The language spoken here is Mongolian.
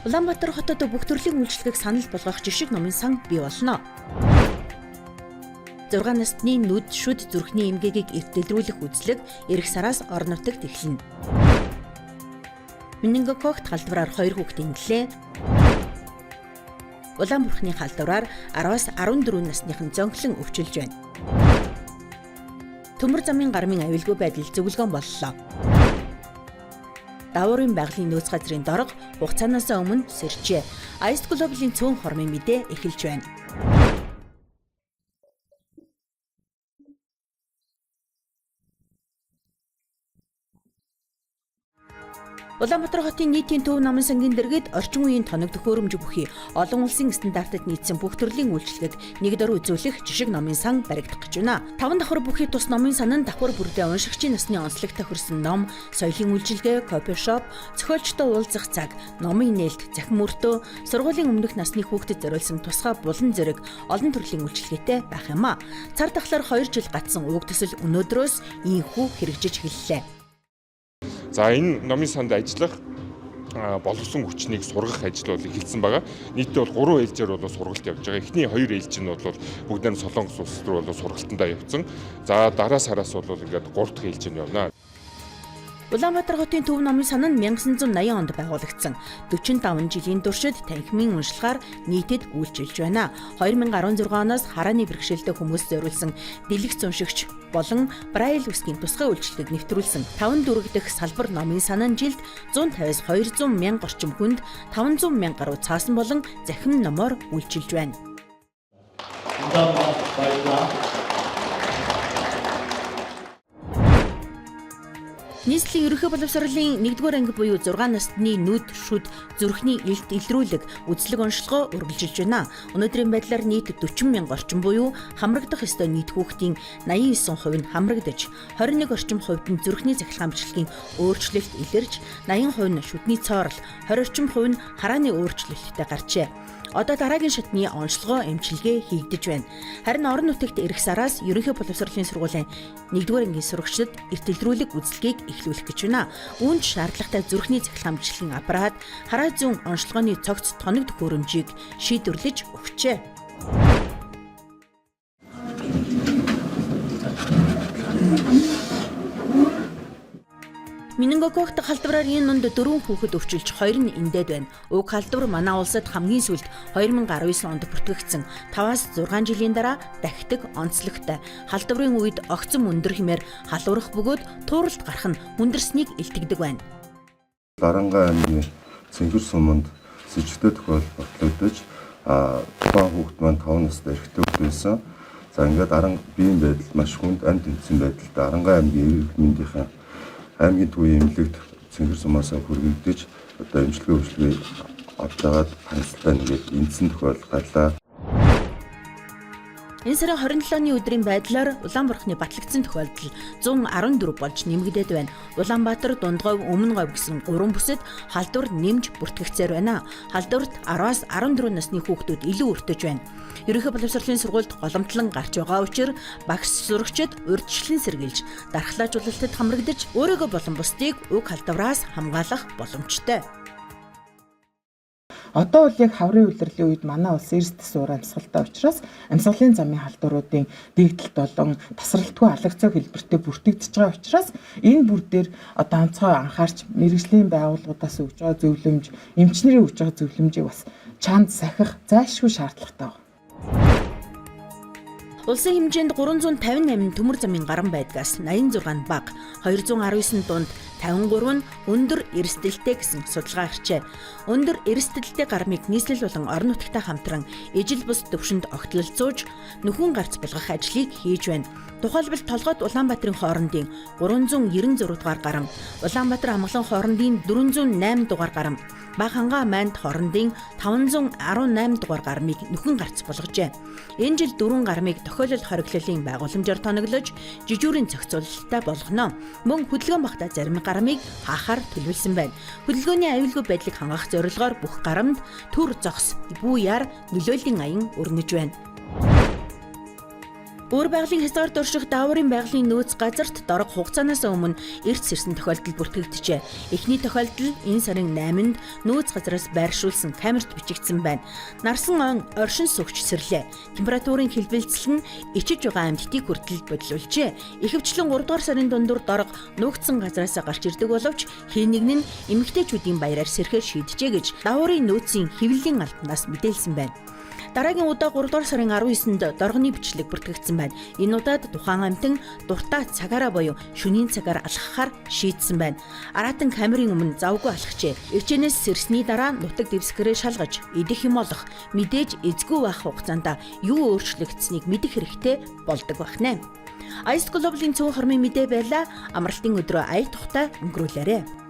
Улаанбаатар хотод бүх төрлийн үйлчлэгийг санал болгох жишг номын сан бий болно. 6 насны нүд шүд зүрхний эмгээгийг эртэлрүүлэх үзлэг эх сараас орон нутагт эхэлнэ. Менингококк халдвараар 2 хүүхдийн нэлээ. Улаан бурхны халдвараар 10-аас 14 насныхан зөнхлөн өвчилж байна. Төмөр замын гармын аюулгүй байдал зөвлөгөөн боллоо. Дааврын байгалийн нөөц газрын дорго хугацаанаас өмнө сэржээ. Ice Global-ийн цөөн хормын мэдээ эхэлж байна. Улаанбаатар хотын нийтийн төв намын сангийн дэргэд орчин үеийн тоног төхөөрөмж бүхий олон улсын стандартад нийцсэн бүх төрлийн үйлчлэгийг нэг дор үзүүлэх жишг номын сан баригдах гэж байна. 5 давхар бүхий тус номын сан нь давхар бүрдээ уншигчийн насны онцлог тохирсон ном, соёлын үйлчилгээ, кофе шоп, зохиолчтой уулзах цаг, номын нээлт, захин мөртөө, сургуулийн өмнөх насны хүүхдэд зориулсан тусгай булан зэрэг олон төрлийн үйлчилгээтэй байх юм а. Цар тахлаар 2 жил гатсан уг төсөл өнөөдрөөс ийхүү хэрэгжиж эхэллээ. За энэ номын санд ажиллах боловсон хүчнийг сургах ажил бол эхэлсэн байгаа. Нийтдээ бол 3 ээлжээр бол сургалт явж байгаа. Эхний 2 ээлж нь бол бүгд нь Солонгос улс руу бол сургалтандаа явцсан. За дараа сараас бол ингээд 3 дахь ээлж нь явна. Улаанбаатар хотын төв номын сан нь 1980 онд байгуулагдсан. 45 жилийн туршид танхимын уншлагаар нийтэд үйлчилж байна. 2016 оноос харааны бэрхшээлтэй хүмүүс зориулсан дэлгэц уншигч болон Braille үсгийн тусгай үйлчилгээг нэвтрүүлсэн 5 дөрөв дэх салбар номын сан нь жилд 150-аас 200 мянга орчим хүнд 500 мянга гаруй цаасан болон захим номоор үйлчилж байна. Нийслэлийн ерөнхий боловсролын 1-р анги буюу 6 насны нүд, шүд, зүрхний илт илрүүлэг, үзлэг онцлогоо үргэлжилж байна. Өнөөдрийн байдлаар нийт 40 мянга орчим буюу хамрагдах ёстой нийт хүүхдийн 89% нь хамрагдаж, 21 орчим хувьд нь зүрхний цахилгаан бичлэгийн өөрчлөлт илэрч, 80% нь шүдний цоорол, 20 орчим хувь нь харааны өөрчлөлттэй гарчээ. Одоо дараагийн шатны онцлогоо эмчилгээ хийгдэж байна. Харин орон нутагт эх сараас ерөнхий боловсролын сургуулийн 1-р ангийн сурагчдад эртэлрүүлэг үзлэгийг эхлүүлэх гэж байна. Үүнд шаардлагатай зүрхний цахилгаан бичлэгийн аппарат, хараа зүүн онцлогооны цогц тоног төхөөрөмжийг шийдвэрлэж өгчээ. Менингококк халдвараар энэ онд 4 хүүхэд өвчилж 2 нь эндээд байна. Уг халдвар манай улсад хамгийн сүүлд 2019 онд бүртгэгдсэн. 5-аас 6 жилийн дараа дахидаг онцлогтой. Халдварын үед огцом өндөр хэмээр халуурах бөгөөд тууралт гарах нь хүндэрснийг илтгэдэг байна. Дарангаа аймгийн Цэнгэр суманд сэжигтэй тохиолдол батлагдаж тухайн хүүхэд маань 5 настай эрэгтэй хүүхэд байсан. За ингээд биеийн байдал маш хүнд амт тэмцсэн байдалтай Дарангаа аймгийн эрүүл мэндийн аймгийн төвийн эмнэлэгт Цэнгэр сумаас хүргэгдэж одоо эмчилгээ авчаагаад хандлтаа нэгээд эндсэн тохиолдол гарлаа. Энэ сарын 27-ны өдрийн байдлаар Улаанбаатархны батлагдсан тохиолдол 114 болж нэмэгдээд байна. Улаанбаатар, Дундговь, Өмнөговь гэсэн 3 бүсэд халдвар нэмж бүртгэгдсээр байна. Халдварт 10-аас 14 насны хүүхдүүд илүү өртөж байна. Ерөнхий боловсролын сургуульд голомтлон гарч байгаа учраас багш сурагчид урьдчилан сэргийлж, дархлаажуулалтад хамрагдаж, өөрийгөө болон бусдыг уг халдвараас хамгаалах боломжтой. Одоо бол яг хаврын улирлын үед манай улс эрс тасвар амьсгалтай учраас амьсгалын замын халдваруудын дэгдэлт болон тасралтгүй алгацаа хэлбэртэй бүртгэгдэж байгаа учраас энэ бүр дээр одоо онцгой анхаарч мэргэжлийн байгууллагуудаас өгж байгаа зөвлөмж, эмчнэрийн өгж байгаа зөвлөмжийг бас чанд сахих зайлшгүй шаардлагатай байна. Улсын хэмжээнд 358 төмөр замын гарам байдгаас 86 нь бага, 219 дунд 53 нь өндөр эрсдэлтэй гэсэн судалгаа гарчээ. Өндөр эрсдэлтэй гармыг нийслэл болон орон нутагтай хамтран ижил бус төвшөнд огтлолцуулж нөхөн гарц болгох ажлыг хийж байна. Тухайлбал толгойд Улаанбаатарын хоорондын 396 дугаар гарам, Улаанбаатар амгалан хоорондын 408 дугаар гарам, Баг хангаа майнд хоорондын 518 дугаар гармыг нөхөн гарц болгожээ. Энэ жил 4 гармыг тохиолдол хориглолын байгууламжаар тоноглож, жижүүрийн зохицуулалттай болгоно. Мөн хөдөлгөөн багтаа зарим гармыг хаахаар төлөвлөсөн байна. Хөдөлгөөний аюулгүй байдлыг хангах зорилгоор бүх гарамд төр зогс, бүү яар нөлөөллийн аян өрнөж байна. Өөр байгалийн хязгаар дурших дааврын байгалийн нөөц газарт дорог хугацаанаас өмнө эрс ирсэн тохиолдол бүртгэгдэжээ. Эхний тохиолдол энэ сарын 8-нд нөөц газраас байршуулсан камерт бичигдсэн байна. Нарсан он оршин суугч сэрлээ. Температурын хэлбэлцэл нь ичиж байгаа амьтдыг хүртэл бодлуулжээ. Ихэвчлэн 3 дугаар сарын дундуур дорог нуугдсан газраас гарч ирдэг боловч хэн нэг нь эмэгтэйчүүдийн баяраар сэрхээр шийджээ гэж дааврын нөөцийн хэвлэлийн албанаас мэдээлсэн байна. Дараагийн удаа 3 дугаар сарын 19-нд доргоны бичлэг бүртгэгдсэн байна. Энэ удаад тухайн амьтан дуртай цагаараа буюу шөнийн цагаар алхахаар шийдсэн байна. Аратан камерын өмнө завгүй алхажээ. Ичнээс сэрсний дараа нутаг дэвсгэрээ шалгаж идэх юм олох мэдээж эзгүй байх хугацаанд юу өөрчлөгдсөнийг мэдэх хэрэгтэй болдог байна. Ice Global-ийн цөөн хормын мэдээ байлаа. Амралтын өдрөө ая тухтай өнгөрүүлээрэй.